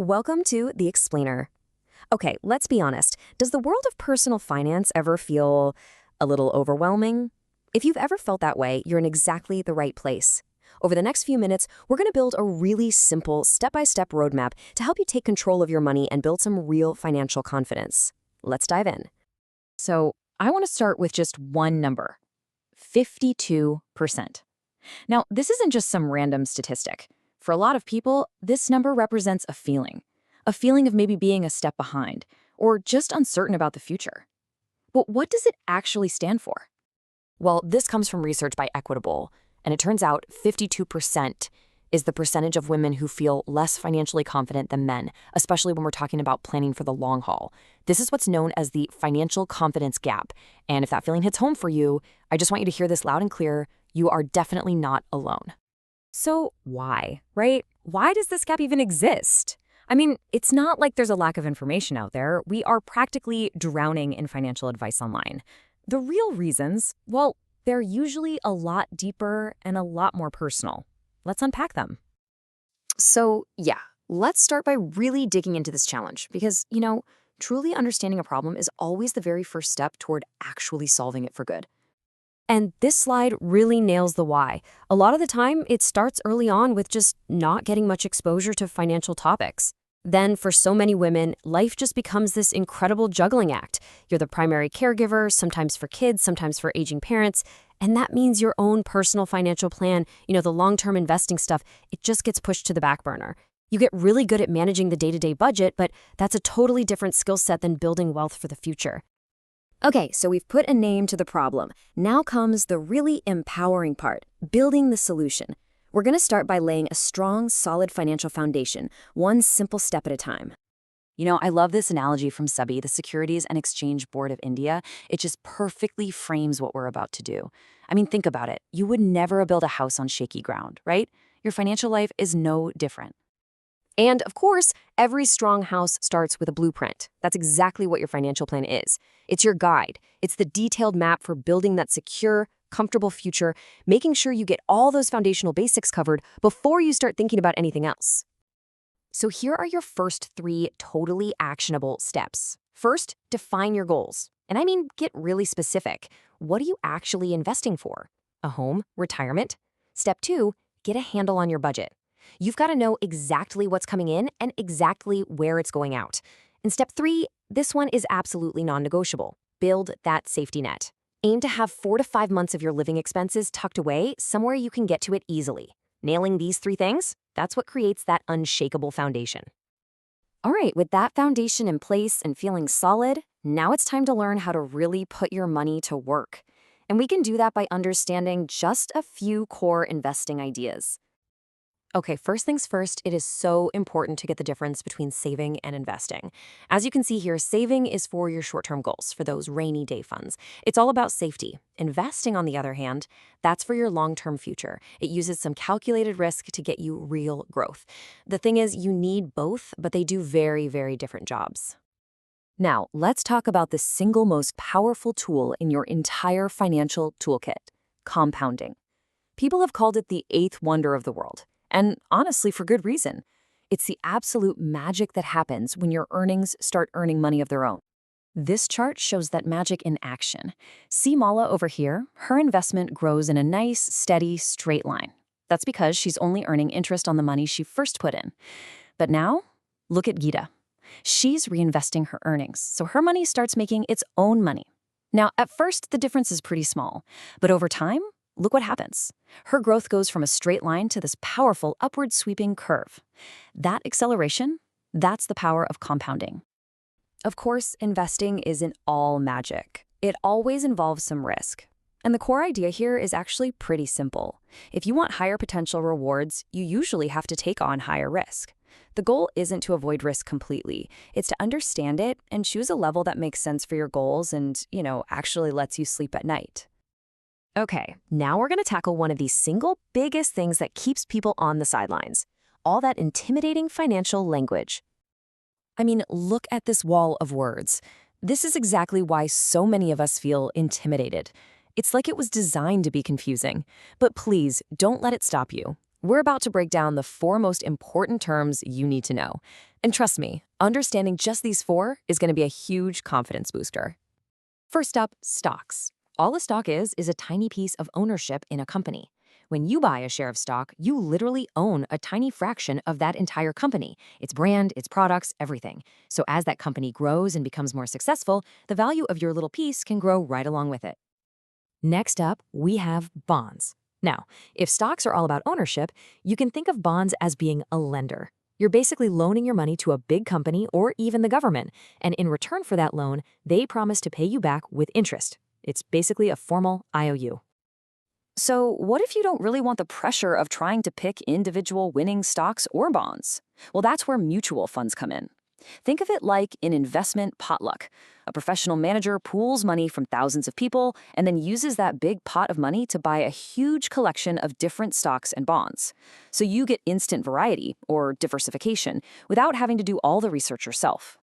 Welcome to The Explainer. Okay, let's be honest. Does the world of personal finance ever feel a little overwhelming? If you've ever felt that way, you're in exactly the right place. Over the next few minutes, we're going to build a really simple, step-by-step roadmap to help you take control of your money and build some real financial confidence. Let's dive in. So I want to start with just one number, 52%. Now, this isn't just some random statistic. For a lot of people, this number represents a feeling of maybe being a step behind, or just uncertain about the future. But what does it actually stand for? Well, this comes from research by Equitable, and it turns out 52% is the percentage of women who feel less financially confident than men, especially when we're talking about planning for the long haul. This is what's known as the financial confidence gap. And if that feeling hits home for you, I just want you to hear this loud and clear. You are definitely not alone. So why, right? Why does this gap even exist? I mean, it's not like there's a lack of information out there. We are practically drowning in financial advice online. The real reasons, well, they're usually a lot deeper and a lot more personal. Let's unpack them. So, yeah, let's start by really digging into this challenge because, truly understanding a problem is always the very first step toward actually solving it for good. And this slide really nails the why. A lot of the time, it starts early on with just not getting much exposure to financial topics. Then, for so many women, life just becomes this incredible juggling act. You're the primary caregiver, sometimes for kids, sometimes for aging parents, and that means your own personal financial plan, the long-term investing stuff, it just gets pushed to the back burner. You get really good at managing the day-to-day budget, but that's a totally different skill set than building wealth for the future. Okay, so we've put a name to the problem. Now comes the really empowering part, building the solution. We're going to start by laying a strong, solid financial foundation, one simple step at a time. I love this analogy from SEBI, the Securities and Exchange Board of India. It just perfectly frames what we're about to do. I mean, think about it. You would never build a house on shaky ground, right? Your financial life is no different. And of course, every strong house starts with a blueprint. That's exactly what your financial plan is. It's your guide. It's the detailed map for building that secure, comfortable future, making sure you get all those foundational basics covered before you start thinking about anything else. So here are your first 3 totally actionable steps. First, define your goals. And I mean, get really specific. What are you actually investing for? A home? Retirement? Step 2, get a handle on your budget. You've got to know exactly what's coming in and exactly where it's going out. And step 3, this one is absolutely non-negotiable. Build that safety net. Aim to have 4 to 5 months of your living expenses tucked away somewhere you can get to it easily. Nailing these 3 things, that's what creates that unshakable foundation. All right, with that foundation in place and feeling solid, now it's time to learn how to really put your money to work. And we can do that by understanding just a few core investing ideas. Okay, first things first, it is so important to get the difference between saving and investing. As you can see here, saving is for your short-term goals, for those rainy day funds. It's all about safety. Investing, on the other hand, that's for your long-term future. It uses some calculated risk to get you real growth. The thing is, you need both, but they do very, very different jobs. Now, let's talk about the single most powerful tool in your entire financial toolkit, compounding. People have called it the 8th wonder of the world. And honestly, for good reason. It's the absolute magic that happens when your earnings start earning money of their own. This chart shows that magic in action. See Mala over here? Her investment grows in a nice, steady, straight line. That's because she's only earning interest on the money she first put in. But now, look at Geeta. She's reinvesting her earnings, so her money starts making its own money. Now, at first, the difference is pretty small, but over time, look what happens. Her growth goes from a straight line to this powerful upward sweeping curve. That acceleration, that's the power of compounding. Of course, investing isn't all magic. It always involves some risk. And the core idea here is actually pretty simple. If you want higher potential rewards, you usually have to take on higher risk. The goal isn't to avoid risk completely. It's to understand it and choose a level that makes sense for your goals and, actually lets you sleep at night. Okay, now we're going to tackle one of the single biggest things that keeps people on the sidelines. All that intimidating financial language. I mean, look at this wall of words. This is exactly why so many of us feel intimidated. It's like it was designed to be confusing. But please, don't let it stop you. We're about to break down the 4 most important terms you need to know. And trust me, understanding just these 4 is going to be a huge confidence booster. First up, stocks. All a stock is a tiny piece of ownership in a company. When you buy a share of stock, you literally own a tiny fraction of that entire company, its brand, its products, everything. So as that company grows and becomes more successful, the value of your little piece can grow right along with it. Next up, we have bonds. Now, if stocks are all about ownership, you can think of bonds as being a lender. You're basically loaning your money to a big company or even the government, and in return for that loan, they promise to pay you back with interest. It's basically a formal IOU. So, what if you don't really want the pressure of trying to pick individual winning stocks or bonds? Well, that's where mutual funds come in. Think of it like an investment potluck. A professional manager pools money from thousands of people and then uses that big pot of money to buy a huge collection of different stocks and bonds. So you get instant variety, or diversification, without having to do all the research yourself.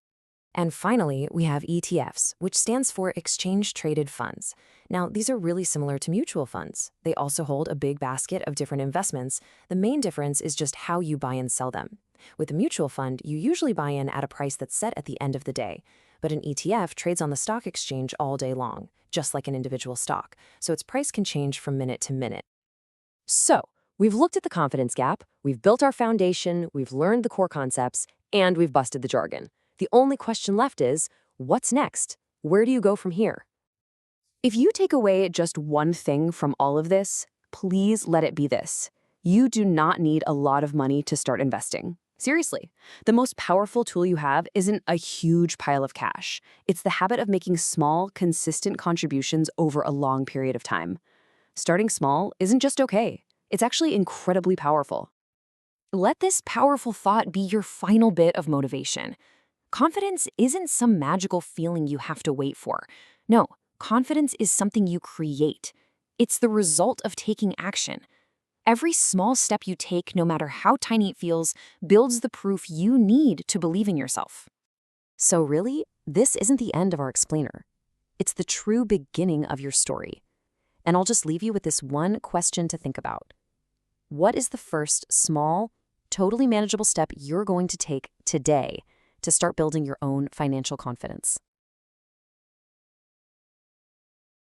And finally, we have ETFs, which stands for exchange-traded funds. Now, these are really similar to mutual funds. They also hold a big basket of different investments. The main difference is just how you buy and sell them. With a mutual fund, you usually buy in at a price that's set at the end of the day. But an ETF trades on the stock exchange all day long, just like an individual stock, so its price can change from minute to minute. So, we've looked at the confidence gap, we've built our foundation, we've learned the core concepts, and we've busted the jargon. The only question left is, what's next? Where do you go from here? If you take away just one thing from all of this, please let it be this. You do not need a lot of money to start investing. Seriously, the most powerful tool you have isn't a huge pile of cash. It's the habit of making small, consistent contributions over a long period of time. Starting small isn't just okay. It's actually incredibly powerful. Let this powerful thought be your final bit of motivation. Confidence isn't some magical feeling you have to wait for. No, confidence is something you create. It's the result of taking action. Every small step you take, no matter how tiny it feels, builds the proof you need to believe in yourself. So really, this isn't the end of our explainer. It's the true beginning of your story. And I'll just leave you with this one question to think about. What is the first small, totally manageable step you're going to take today to start building your own financial confidence?